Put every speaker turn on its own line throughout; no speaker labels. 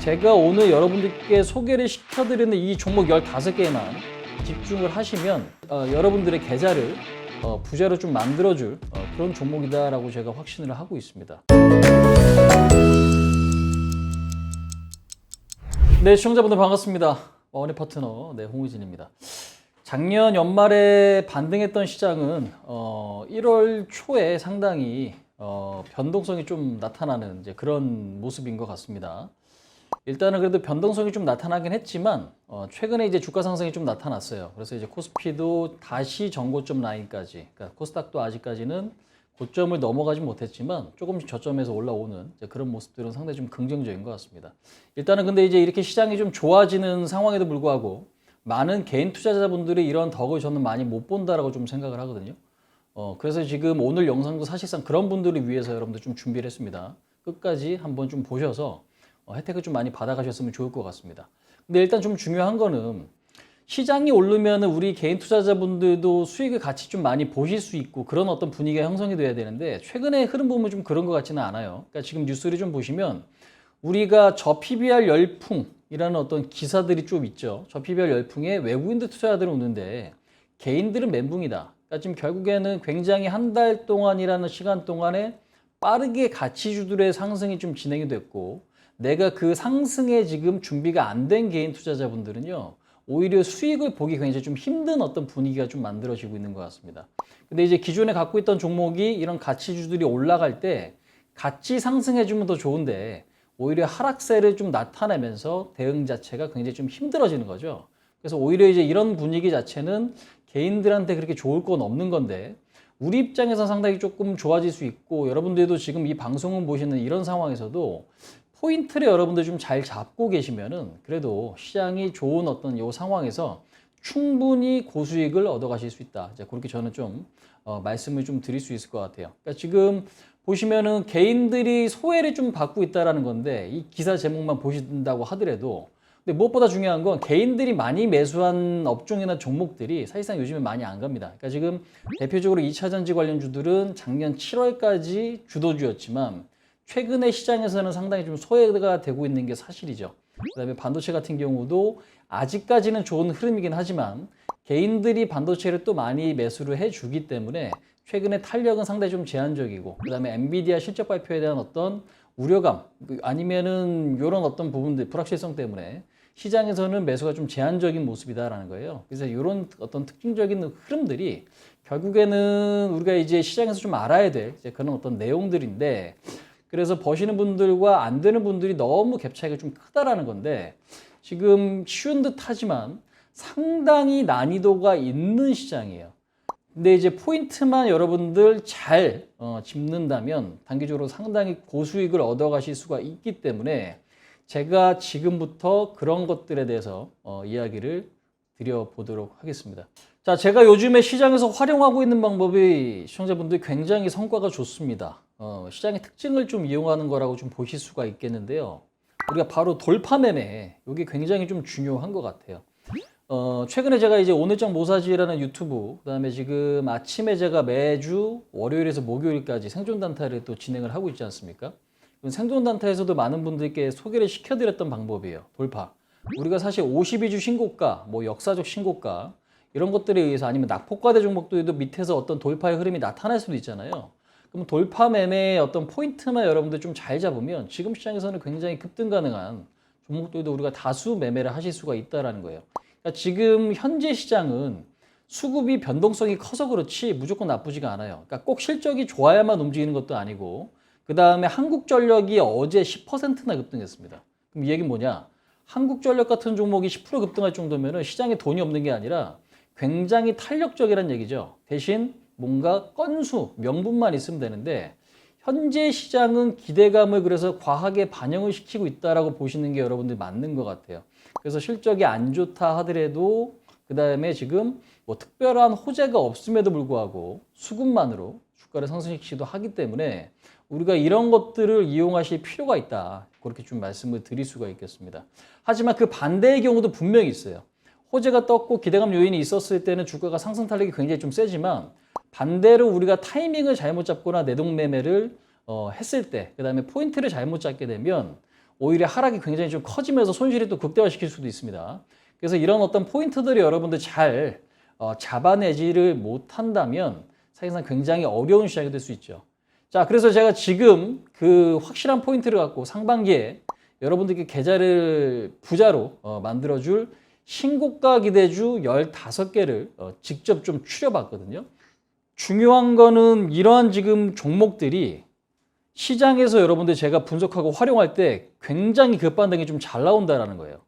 제가 오늘 여러분들께 소개를 시켜드리는 이 종목 15개만 집중을 하시면 여러분들의 계좌를 부자로 좀 만들어줄 그런 종목이다라고 제가 확신을 하고 있습니다. 네, 시청자분들 반갑습니다. 원의 파트너 홍의진입니다. 작년 연말에 반등했던 시장은 1월 초에 상당히 변동성이 좀 나타나는 이제 그런 모습인 것 같습니다. 일단은 그래도 변동성이 좀 나타나긴 했지만 최근에 이제 주가 상승이 좀 나타났어요. 그래서 이제 코스피도 다시 전고점 라인까지, 그러니까 코스닥도 아직까지는 고점을 넘어가지 못했지만 조금씩 저점에서 올라오는 이제 그런 모습들은 상당히 좀 긍정적인 것 같습니다. 일단은 근데 이제 이렇게 시장이 좀 좋아지는 상황에도 불구하고 많은 개인 투자자분들이 이런 덕을 저는 많이 못 본다라고 좀 생각을 하거든요. 그래서 지금 오늘 영상도 사실상 그런 분들을 위해서 여러분들 좀 준비를 했습니다. 끝까지 한번 좀 보셔서 혜택을 좀 많이 받아가셨으면 좋을 것 같습니다. 근데 일단 좀 중요한 거는 시장이 오르면 우리 개인 투자자분들도 수익을 같이 좀 많이 보실 수 있고 그런 어떤 분위기가 형성이 돼야 되는데 최근에 흐름 보면 좀 그런 것 같지는 않아요. 그러니까 지금 뉴스를 좀 보시면 우리가 저 PBR 열풍이라는 어떤 기사들이 좀 있죠. 저 PBR 열풍에 외국인들 투자자들은 오는데 개인들은 멘붕이다. 그러니까 지금 결국에는 굉장히 한 달 동안이라는 시간 동안에 빠르게 가치주들의 상승이 좀 진행이 됐고 내가 그 상승에 지금 준비가 안 된 개인 투자자분들은요, 오히려 수익을 보기 굉장히 좀 힘든 어떤 분위기가 좀 만들어지고 있는 것 같습니다. 근데 이제 기존에 갖고 있던 종목이 이런 가치주들이 올라갈 때 같이 상승해주면 더 좋은데 오히려 하락세를 좀 나타내면서 대응 자체가 굉장히 좀 힘들어지는 거죠. 그래서 오히려 이제 이런 분위기 자체는 개인들한테 그렇게 좋을 건 없는 건데 우리 입장에서 상당히 조금 좋아질 수 있고 여러분들도 지금 이 방송을 보시는 이런 상황에서도 포인트를 여러분들 좀 잘 잡고 계시면은 그래도 시장이 좋은 어떤 이 상황에서 충분히 고수익을 얻어가실 수 있다. 이제 그렇게 저는 좀 말씀을 좀 드릴 수 있을 것 같아요. 그러니까 지금 보시면은 개인들이 소외를 좀 받고 있다라는 건데 이 기사 제목만 보신다고 하더라도 근데 무엇보다 중요한 건 개인들이 많이 매수한 업종이나 종목들이 사실상 요즘에 많이 안 갑니다. 그러니까 지금 대표적으로 2차전지 관련주들은 작년 7월까지 주도주였지만 최근에 시장에서는 상당히 좀 소외가 되고 있는 게 사실이죠. 그다음에 반도체 같은 경우도 아직까지는 좋은 흐름이긴 하지만 개인들이 반도체를 또 많이 매수를 해주기 때문에 최근에 탄력은 상당히 좀 제한적이고 그다음에 엔비디아 실적 발표에 대한 어떤 우려감 아니면은 이런 어떤 부분들 불확실성 때문에 시장에서는 매수가 좀 제한적인 모습이다라는 거예요. 그래서 이런 어떤 특징적인 흐름들이 결국에는 우리가 이제 시장에서 좀 알아야 될 이제 그런 어떤 내용들인데 그래서 버시는 분들과 안 되는 분들이 너무 갭 차이가 좀 크다라는 건데 지금 쉬운 듯 하지만 상당히 난이도가 있는 시장이에요. 근데 이제 포인트만 여러분들 잘 짚는다면 단기적으로 상당히 고수익을 얻어가실 수가 있기 때문에 제가 지금부터 그런 것들에 대해서 이야기를 드려보도록 하겠습니다. 자, 제가 요즘에 시장에서 활용하고 있는 방법이 시청자분들 굉장히 성과가 좋습니다. 시장의 특징을 좀 이용하는 거라고 좀 보실 수가 있겠는데요. 우리가 바로 돌파 매매, 이게 굉장히 좀 중요한 것 같아요. 최근에 제가 이제 오늘장 모사지라는 유튜브, 그다음에 지금 아침에 제가 매주 월요일에서 목요일까지 생존 단타를 또 진행을 하고 있지 않습니까? 생존 단타에서도 많은 분들께 소개를 시켜드렸던 방법이에요. 돌파. 우리가 사실 52주 신고가, 뭐 역사적 신고가 이런 것들에 의해서 아니면 낙폭과대 종목들도 밑에서 어떤 돌파의 흐름이 나타날 수도 있잖아요. 그럼 돌파 매매의 어떤 포인트만 여러분들 좀 잘 잡으면 지금 시장에서는 굉장히 급등 가능한 종목들도 우리가 다수 매매를 하실 수가 있다는 거예요. 그러니까 지금 현재 시장은 수급이 변동성이 커서 그렇지 무조건 나쁘지가 않아요. 그러니까 꼭 실적이 좋아야만 움직이는 것도 아니고 그 다음에 한국전력이 어제 10%나 급등했습니다. 그럼 이 얘기는 뭐냐? 한국전력 같은 종목이 10% 급등할 정도면 시장에 돈이 없는 게 아니라 굉장히 탄력적이라는 얘기죠. 대신 뭔가 건수, 명분만 있으면 되는데 현재 시장은 기대감을 그래서 과하게 반영을 시키고 있다라고 보시는 게 여러분들 맞는 것 같아요. 그래서 실적이 안 좋다 하더라도 그 다음에 지금 뭐 특별한 호재가 없음에도 불구하고 수급만으로 주가를 상승시키기도 하기 때문에 우리가 이런 것들을 이용하실 필요가 있다. 그렇게 좀 말씀을 드릴 수가 있겠습니다. 하지만 그 반대의 경우도 분명히 있어요. 호재가 떴고 기대감 요인이 있었을 때는 주가가 상승 탄력이 굉장히 좀 세지만 반대로 우리가 타이밍을 잘못 잡거나 내동매매를 했을 때 그 다음에 포인트를 잘못 잡게 되면 오히려 하락이 굉장히 좀 커지면서 손실이 또 극대화시킬 수도 있습니다. 그래서 이런 어떤 포인트들이 여러분들 잘 잡아내지를 못한다면 사실상 굉장히 어려운 시장이 될 수 있죠. 자, 그래서 제가 지금 그 확실한 포인트를 갖고 상반기에 여러분들께 계좌를 부자로 만들어줄 신고가 기대주 15개를 직접 좀 추려봤거든요. 중요한 거는 이러한 지금 종목들이 시장에서 여러분들 제가 분석하고 활용할 때 굉장히 급반등이 좀 잘 나온다라는 거예요.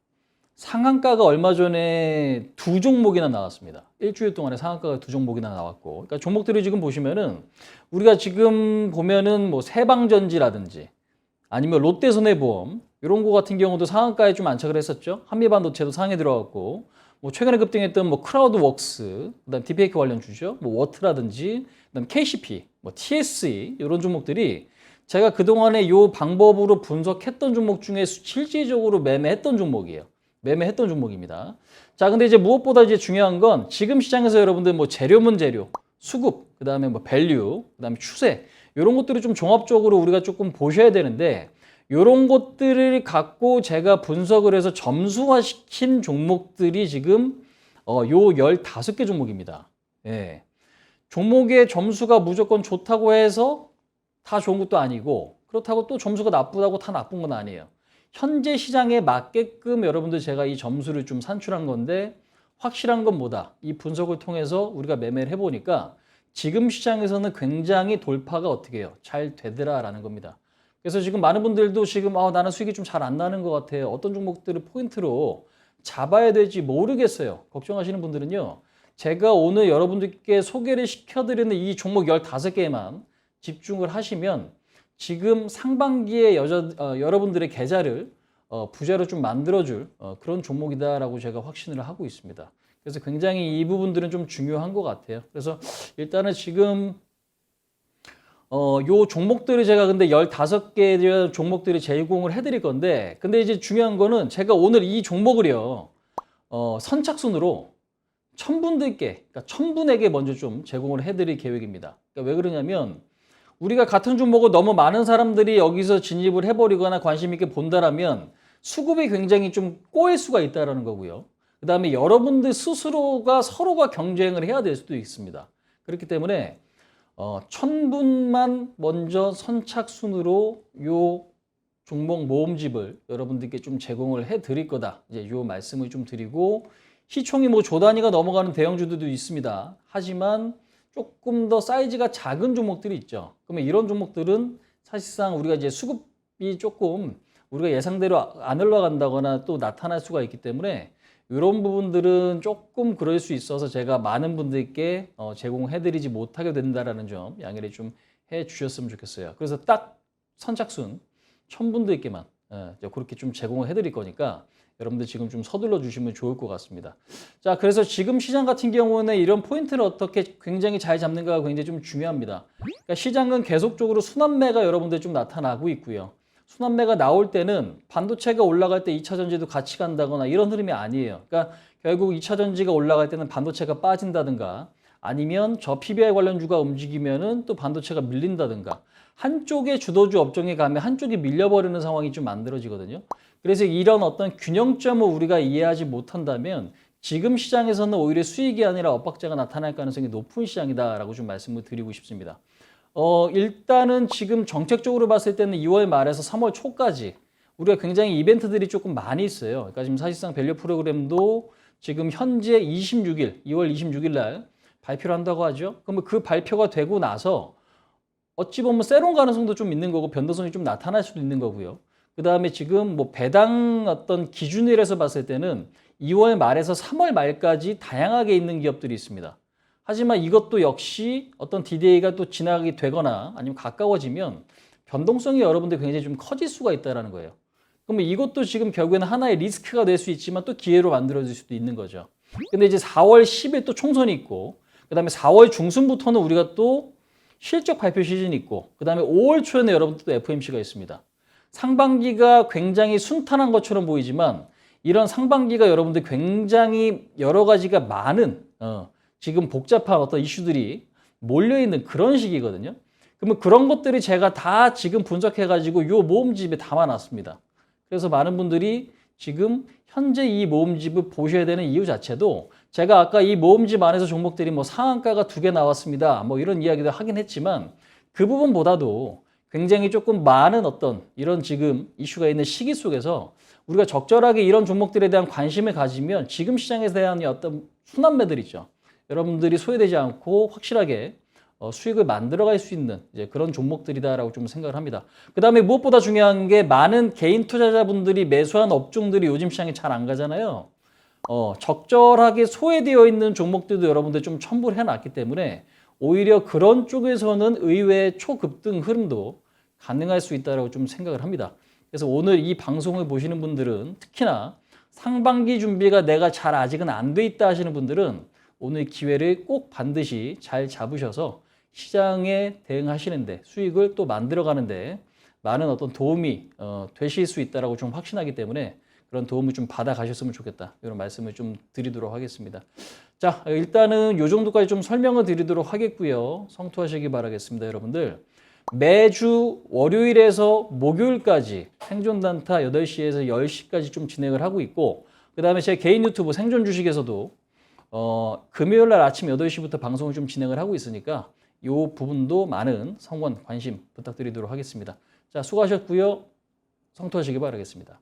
상한가가 얼마 전에 2종목이나 나왔습니다. 일주일 동안에 상한가가 2종목이나 나왔고, 그러니까 종목들이 지금 보시면은 우리가 지금 보면은 뭐 세방전지라든지 아니면 롯데손해보험 이런 거 같은 경우도 상한가에 좀 안착을 했었죠. 한미반도체도 상에 들어갔고, 뭐 최근에 급등했던 뭐 크라우드웍스, 그다음 DPK 관련주죠. 뭐 워트라든지, 그다음 KCP, 뭐 TSE 이런 종목들이 제가 그동안에 요 방법으로 분석했던 종목 중에 실질적으로 매매했던 종목이에요. 매매했던 종목입니다. 자, 근데 이제 무엇보다 이제 중요한 건 지금 시장에서 여러분들 뭐 재료문 재료, 수급, 그다음에 뭐 밸류, 그다음에 추세 이런 것들을 좀 종합적으로 우리가 조금 보셔야 되는데 이런 것들을 갖고 제가 분석을 해서 점수화시킨 종목들이 지금 요 15개 종목입니다. 예. 종목의 점수가 무조건 좋다고 해서 다 좋은 것도 아니고 그렇다고 또 점수가 나쁘다고 다 나쁜 건 아니에요. 현재 시장에 맞게끔 여러분들 제가 이 점수를 좀 산출한 건데 확실한 건 뭐다? 이 분석을 통해서 우리가 매매를 해보니까 지금 시장에서는 굉장히 돌파가 어떻게 해요? 잘 되더라라는 겁니다. 그래서 지금 많은 분들도 지금 나는 수익이 좀 잘 안 나는 것 같아요. 어떤 종목들을 포인트로 잡아야 될지 모르겠어요. 걱정하시는 분들은요. 제가 오늘 여러분들께 소개를 시켜드리는 이 종목 15개만 집중을 하시면 지금 상반기에 여러분들의 계좌를 부자로 좀 만들어줄 그런 종목이다라고 제가 확신을 하고 있습니다. 그래서 굉장히 이 부분들은 좀 중요한 것 같아요. 그래서 일단은 지금 요 종목들을 제가 근데 15개 종목들을 제공을 해드릴 건데 근데 이제 중요한 거는 제가 오늘 이 종목을요 선착순으로 1000분들께 그러니까 1000분에게 먼저 좀 제공을 해드릴 계획입니다. 그러니까 왜 그러냐면 우리가 같은 종목을 너무 많은 사람들이 여기서 진입을 해버리거나 관심 있게 본다라면 수급이 굉장히 좀 꼬일 수가 있다는 거고요. 그 다음에 여러분들 스스로가 서로가 경쟁을 해야 될 수도 있습니다. 그렇기 때문에 1000분만 먼저 선착순으로 요 종목 모음집을 여러분들께 좀 제공을 해드릴 거다. 이제 요 말씀을 좀 드리고 시총이 뭐 조 단위가 넘어가는 대형주들도 있습니다. 하지만 조금 더 사이즈가 작은 종목들이 있죠. 그러면 이런 종목들은 사실상 우리가 이제 수급이 조금 우리가 예상대로 안 올라간다거나 또 나타날 수가 있기 때문에 이런 부분들은 조금 그럴 수 있어서 제가 많은 분들께 제공해드리지 못하게 된다라는 점 양해를 좀 해주셨으면 좋겠어요. 그래서 딱 선착순 1000분들께만 그렇게 좀 제공을 해드릴 거니까 여러분들 지금 좀 서둘러 주시면 좋을 것 같습니다. 자, 그래서 지금 시장 같은 경우는 이런 포인트를 어떻게 굉장히 잘 잡는가가 굉장히 좀 중요합니다. 그러니까 시장은 계속적으로 순환매가 여러분들 좀 나타나고 있고요. 순환매가 나올 때는 반도체가 올라갈 때 2차 전지도 같이 간다거나 이런 흐름이 아니에요. 그러니까 결국 2차 전지가 올라갈 때는 반도체가 빠진다든가 아니면 저 PBI 관련주가 움직이면은 또 반도체가 밀린다든가 한쪽에 주도주 업종에 가면 한쪽이 밀려버리는 상황이 좀 만들어지거든요. 그래서 이런 어떤 균형점을 우리가 이해하지 못한다면 지금 시장에서는 오히려 수익이 아니라 엇박자가 나타날 가능성이 높은 시장이다라고 좀 말씀을 드리고 싶습니다. 일단은 지금 정책적으로 봤을 때는 2월 말에서 3월 초까지 우리가 굉장히 이벤트들이 조금 많이 있어요. 그러니까 지금 사실상 밸류 프로그램도 지금 현재 26일, 2월 26일 날 발표를 한다고 하죠. 그러면 그 발표가 되고 나서 어찌 보면 세론 가능성도 좀 있는 거고 변동성이 좀 나타날 수도 있는 거고요. 그 다음에 지금 뭐 배당 어떤 기준일에서 봤을 때는 2월 말에서 3월 말까지 다양하게 있는 기업들이 있습니다. 하지만 이것도 역시 어떤 DDA가 또 지나가게 되거나 아니면 가까워지면 변동성이 여러분들 굉장히 좀 커질 수가 있다는 거예요. 그러면 이것도 지금 결국에는 하나의 리스크가 될 수 있지만 또 기회로 만들어질 수도 있는 거죠. 근데 이제 4월 10일 또 총선이 있고 그 다음에 4월 중순부터는 우리가 또 실적 발표 시즌이 있고 그 다음에 5월 초에는 여러분들 또 FOMC가 있습니다. 상반기가 굉장히 순탄한 것처럼 보이지만 이런 상반기가 여러분들 굉장히 여러 가지가 많은 지금 복잡한 어떤 이슈들이 몰려있는 그런 시기거든요. 그러면 그런 것들이 제가 다 지금 분석해가지고 요 모음집에 담아놨습니다. 그래서 많은 분들이 지금 현재 이 모음집을 보셔야 되는 이유 자체도 제가 아까 이 모음집 안에서 종목들이 뭐 상한가가 2개 나왔습니다. 뭐 이런 이야기도 하긴 했지만 그 부분보다도 굉장히 조금 많은 어떤 이런 지금 이슈가 있는 시기 속에서 우리가 적절하게 이런 종목들에 대한 관심을 가지면 지금 시장에 대한 어떤 순환매들 있죠. 여러분들이 소외되지 않고 확실하게 수익을 만들어갈 수 있는 이제 그런 종목들이다라고 좀 생각을 합니다. 그 다음에 무엇보다 중요한 게 많은 개인 투자자분들이 매수한 업종들이 요즘 시장에 잘 안 가잖아요. 적절하게 소외되어 있는 종목들도 여러분들 좀 첨부를 해놨기 때문에 오히려 그런 쪽에서는 의외의 초급등 흐름도 가능할 수 있다고 좀 생각을 합니다. 그래서 오늘 이 방송을 보시는 분들은 특히나 상반기 준비가 내가 잘 아직은 안 돼 있다 하시는 분들은 오늘 기회를 꼭 반드시 잘 잡으셔서 시장에 대응하시는데 수익을 또 만들어가는데 많은 어떤 도움이 되실 수 있다라고 좀 확신하기 때문에 그런 도움을 좀 받아가셨으면 좋겠다 이런 말씀을 좀 드리도록 하겠습니다. 자, 일단은 이 정도까지 좀 설명을 드리도록 하겠고요. 성투하시기 바라겠습니다, 여러분들. 매주 월요일에서 목요일까지 생존 단타 8시에서 10시까지 좀 진행을 하고 있고 그 다음에 제 개인 유튜브 생존 주식에서도 금요일 날 아침 8시부터 방송을 좀 진행을 하고 있으니까 이 부분도 많은 성원 관심 부탁드리도록 하겠습니다. 자, 수고하셨고요. 성투하시기 바라겠습니다.